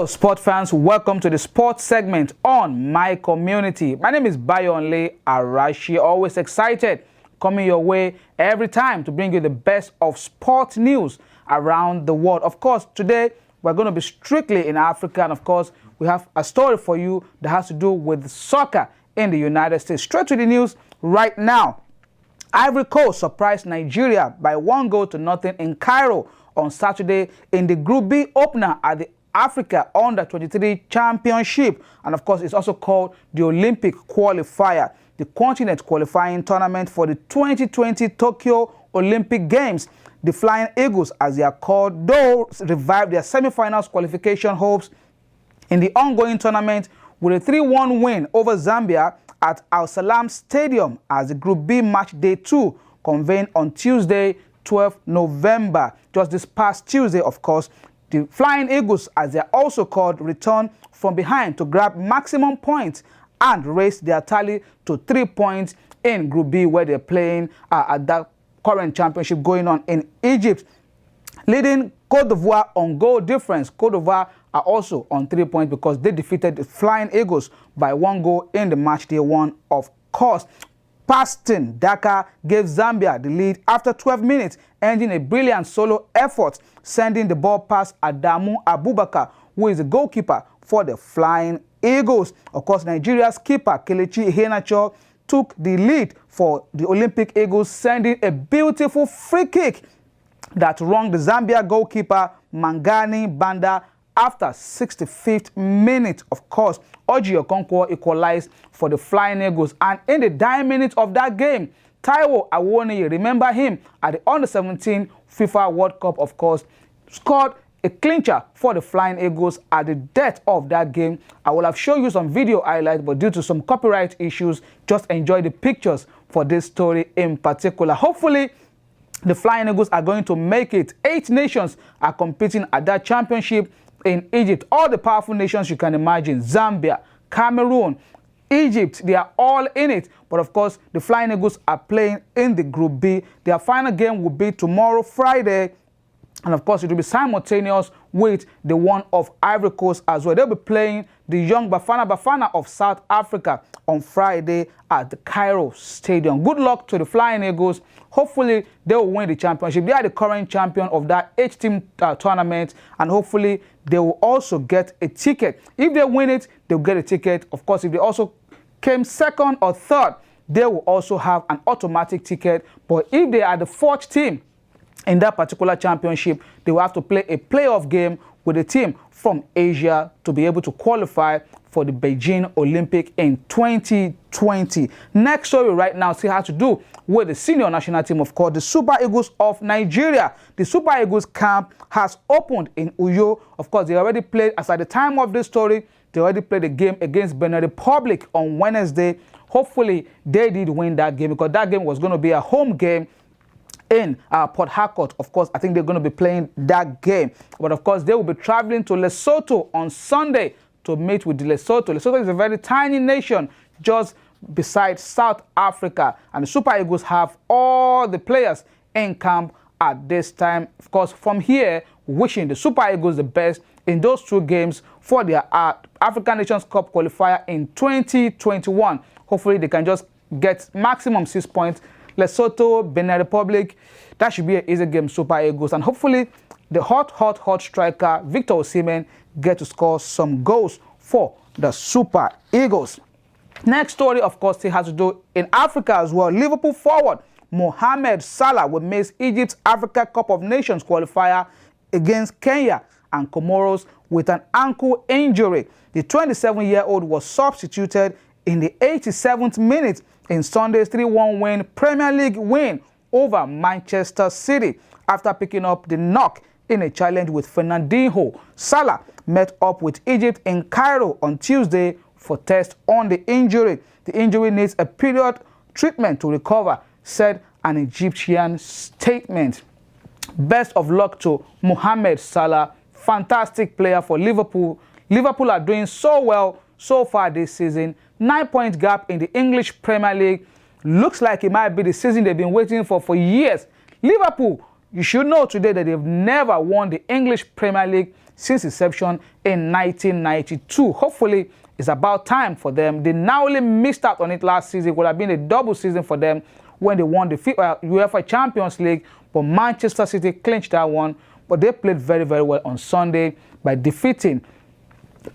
Hello sport fans, welcome to the sports segment on My Community. My name is Bayonle Arashi, always excited coming your way every time to bring you the best of sports news around the world. Of course, today we're going to be strictly in Africa, and of course we have a story for you that has to do with soccer in the United States. Straight to the news right now. Ivory Coast surprised Nigeria by 1-0 in Cairo on Saturday in the Group B opener at the Africa Under-23 Championship, and of course it's also called the Olympic Qualifier, the continent qualifying tournament for the 2020 Tokyo Olympic Games. The Flying Eagles, as they are called, though revived their semi-finals qualification hopes in the ongoing tournament with a 3-1 win over Zambia at Al Salam Stadium as the Group B match day 2 convened on Tuesday, 12th November. Just this past Tuesday, of course, the Flying Eagles, as they are also called, returned from behind to grab maximum points and raise their tally to 3 points in Group B, where they're playing at that current championship going on in Egypt, leading Cote d'Ivoire on goal difference. Cote d'Ivoire are also on 3 points because they defeated the Flying Eagles by 1 goal in the match day 1, of course. Paston Daka gave Zambia the lead after 12 minutes, ending a brilliant solo effort, sending the ball past Adamu Abubakar, who is the goalkeeper for the Flying Eagles. Of course, Nigeria's keeper, Kelechi Iheanacho, took the lead for the Olympic Eagles, sending a beautiful free kick that wronged the Zambia goalkeeper, Mangani Banda, after 65th minute. Of course, Oji Okonkwo equalized for the Flying Eagles, and in the dying minutes of that game, Taiwo Awoniyi, remember him at the Under-17 FIFA World Cup, of course, scored a clincher for the Flying Eagles at the death of that game. I will have shown you some video highlights, but due to some copyright issues, just enjoy the pictures for this story in particular. Hopefully, the Flying Eagles are going to make it. 8 nations are competing at that championship in Egypt. All the powerful nations you can imagine: Zambia, Cameroon, Egypt, they are all in it. But of course, the Flying Eagles are playing in the Group B. Their final game will be tomorrow, Friday. And of course, it will be simultaneous with the one of Ivory Coast as well. They'll be playing the young Bafana of South Africa on Friday at the Cairo Stadium. Good luck to the Flying Eagles. Hopefully, they will win the championship. They are the current champion of that 8-team tournament, and hopefully, they will also get a ticket. If they win it, they'll get a ticket. Of course, if they also came second or third, they will also have an automatic ticket. But if they are the 4th team in that particular championship, they will have to play a playoff game with a team from Asia to be able to qualify for the Beijing Olympic in 2020. Next story right now still has to do with the senior national team, of course, the Super Eagles of Nigeria. The Super Eagles camp has opened in Uyo. Of course, they already played, as at the time of this story, they already played a game against Benin Republic on Wednesday. Hopefully, they did win that game, because that game was going to be a home game in Port Harcourt. Of course, I think they're going to be playing that game. But of course, they will be traveling to Lesotho on Sunday to meet with Lesotho. Lesotho is a very tiny nation just beside South Africa. And the Super Eagles have all the players in camp at this time. Of course, from here, wishing the Super Eagles the best in those 2 games for their African Nations Cup qualifier in 2021. Hopefully, they can just get maximum 6 points. Lesotho, Benin Republic, that should be an easy game, Super Eagles. And hopefully, the hot striker, Victor Osimhen, get to score some goals for the Super Eagles. Next story, of course, still has to do in Africa as well. Liverpool forward Mohamed Salah will miss Egypt's Africa Cup of Nations qualifier against Kenya and Comoros with an ankle injury. The 27-year-old was substituted in the 87th minute in Sunday's 3-1 Premier League win over Manchester City after picking up the knock in a challenge with Fernandinho. Salah met up with Egypt in Cairo on Tuesday for tests on the injury. The injury needs a period treatment to recover, said an Egyptian statement. Best of luck to Mohamed Salah, fantastic player for Liverpool. Liverpool are doing so well so far this season. 9-point gap in the English Premier League. Looks like it might be the season they've been waiting for years. Liverpool, you should know today that they've never won the English Premier League since inception in 1992. Hopefully, it's about time for them. They narrowly missed out on it last season. It would have been a double season for them when they won the UEFA Champions League, but Manchester City clinched that one. But they played very, very well on Sunday by defeating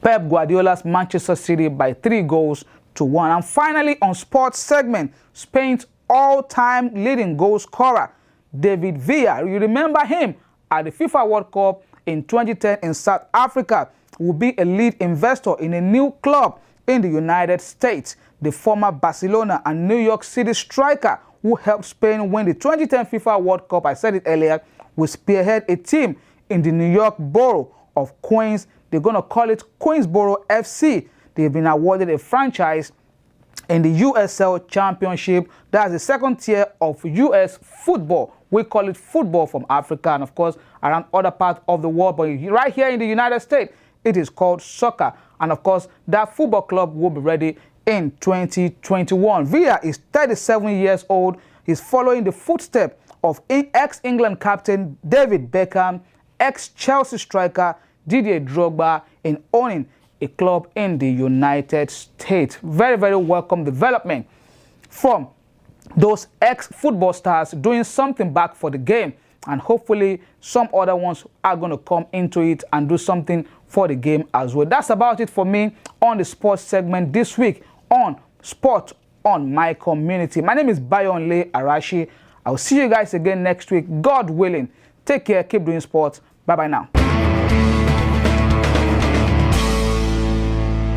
Pep Guardiola's Manchester City by 3-1. And finally, on sports segment, Spain's all-time leading goal scorer, David Villa, you remember him at the FIFA World Cup in 2010 in South Africa, will be a lead investor in a new club in the United States. The former Barcelona and New York City striker who helped Spain win the 2010 FIFA World Cup, I said it earlier, will spearhead a team in the New York borough of Queens. They're going to call it Queensboro FC. They've been awarded a franchise in the USL Championship. That's the second tier of US football. We call it football from Africa and, of course, around other parts of the world. But right here in the United States, it is called soccer. And, of course, that football club will be ready in 2021. Villa is 37 years old. He's following the footsteps of ex-England captain David Beckham, ex-Chelsea striker Didier Drogba in owning a club in the United States. Very, very welcome development from those ex-football stars doing something back for the game. And hopefully some other ones are going to come into it and do something for the game as well. That's about it for me on the sports segment this week on Sport on My Community. My name is Bayonle Arashi. I'll see you guys again next week, God willing. Take care, keep doing sports. Bye-bye now.